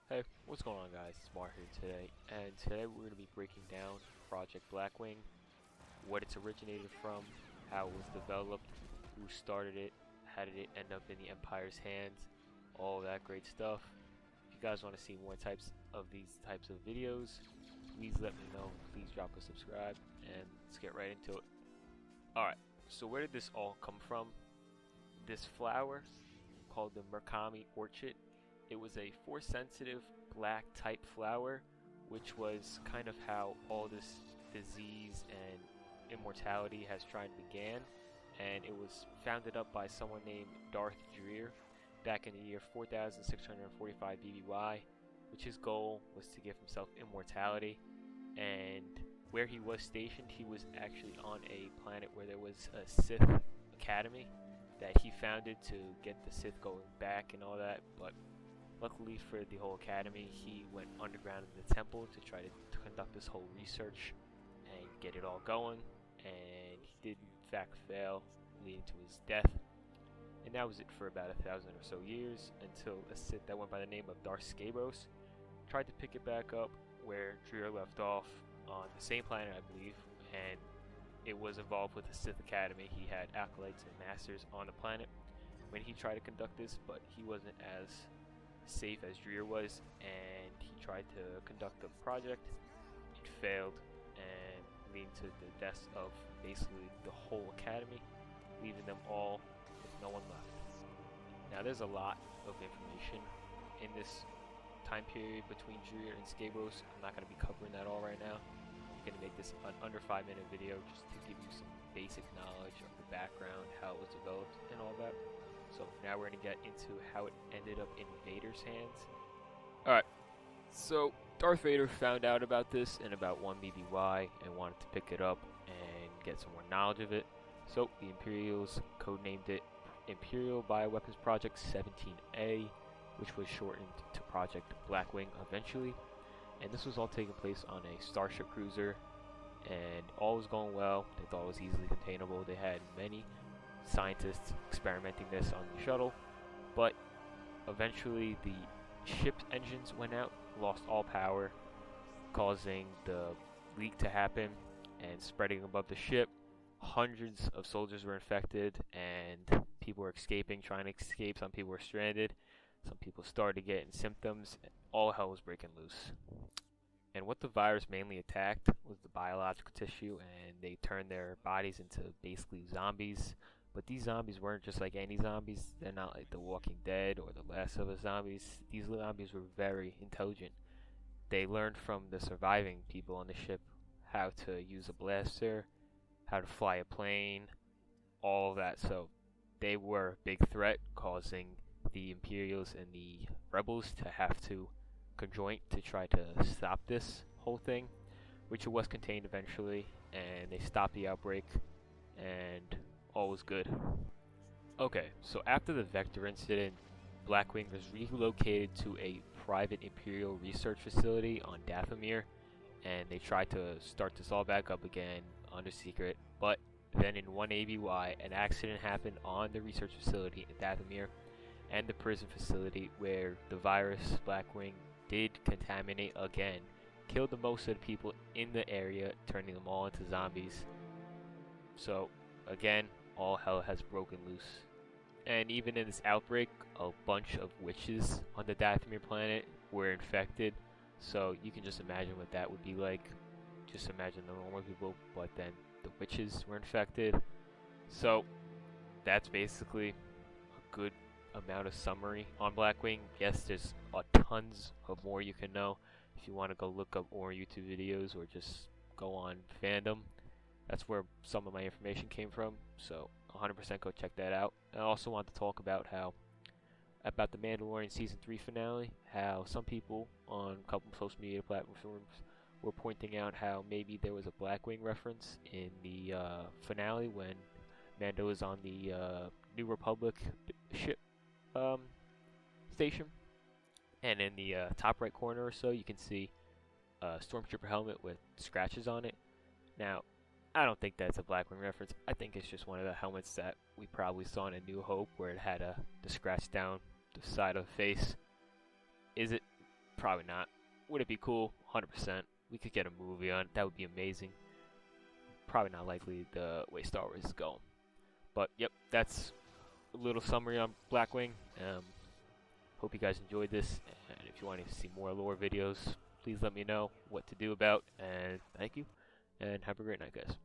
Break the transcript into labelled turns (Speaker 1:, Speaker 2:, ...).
Speaker 1: Hey, what's going on guys? It's Mar here today, and today we're going to be breaking down Project Blackwing, what it's originated from, how it was developed, who started it, how did it end up in the Empire's hands, all that great stuff. If you guys want to see more these types of videos, please let me know. Please drop a subscribe, and let's get right into it. Alright, so where did this all come from? This flower, called the Murakami Orchid, it was a force-sensitive black type flower, which was kind of how all this disease and immortality has tried began, and it was founded up by someone named Darth Dreer back in the year 4645 BBY, which his goal was to give himself immortality. And where he was stationed, he was actually on a planet where there was a Sith academy that he founded to get the Sith going back and all that, but luckily for the whole academy, he went underground in the temple to try to conduct this whole research and get it all going, and he did in fact fail, leading to his death. And that was it for about 1,000 or so years, until a Sith that went by the name of Darth Scabros tried to pick it back up where Dreer left off on the same planet, I believe, and it was involved with the Sith Academy. He had acolytes and masters on the planet when he tried to conduct this, but he wasn't as safe as Dreer was, and he tried to conduct the project. It failed, and leading to the deaths of basically the whole academy, leaving them all with no one left. Now there's a lot of information in this time period between Dreer and Scabros. I'm not going to be covering that all right now. I'm going to make this an under 5-minute video just to give you some basic knowledge of the background, how it was developed, and all that. So now we're going to get into how it ended up in Vader's hands. Alright, so Darth Vader found out about this in about 1 BBY and wanted to pick it up and get some more knowledge of it. So the Imperials codenamed it Imperial Bioweapons Project 17A, which was shortened to Project Blackwing eventually. And this was all taking place on a starship cruiser, and all was going well. They thought it was easily containable. They had many scientists experimenting this on the shuttle, but eventually the ship's engines went out, lost all power, causing the leak to happen and spreading above the ship. Hundreds of soldiers were infected, and people were escaping, trying to escape. Some people were stranded, some people started getting symptoms. All hell was breaking loose. And what the virus mainly attacked was the biological tissue, and they turned their bodies into basically zombies. But these zombies weren't just like any zombies. They're not like the Walking Dead or the Last of Us zombies. These zombies were very intelligent. They learned from the surviving people on the ship how to use a blaster, how to fly a plane, all of that. So they were a big threat, causing the Imperials and the Rebels to have to conjoin to try to stop this whole thing, which it was contained eventually, and they stopped the outbreak, and all was good. Okay, so after the Vector incident, Blackwing was relocated to a private Imperial research facility on Dathomir, and they tried to start this all back up again under secret, but then in 1 ABY, an accident happened on the research facility in Dathomir and the prison facility, where the virus Blackwing did contaminate again, killed the most of the people in the area, turning them all into zombies. So again, all hell has broken loose. And even in this outbreak, a bunch of witches on the Dathomir planet were infected. So you can just imagine what that would be like. Just imagine the normal people, but then the witches were infected. So that's basically a good amount of summary on Blackwing. Yes, there's tons of more you can know if you want to go look up more YouTube videos or just go on fandom. That's where some of my information came from, so 100% go check that out. I also want to talk about about the Mandalorian Season 3 finale, how some people on a couple of social media platforms were pointing out how maybe there was a Blackwing reference in the finale when Mando is on the New Republic ship station. And in the top right corner or so, you can see a Stormtrooper helmet with scratches on it. Now, I don't think that's a Blackwing reference. I think it's just one of the helmets that we probably saw in A New Hope, where it had the scratch down the side of the face. Is it? Probably not. Would it be cool? 100%. We could get a movie on it. That would be amazing. Probably not likely the way Star Wars is going. But yep, that's a little summary on Blackwing. Hope you guys enjoyed this. And if you want to see more lore videos, please let me know what to do about. And thank you. And have a great night, guys.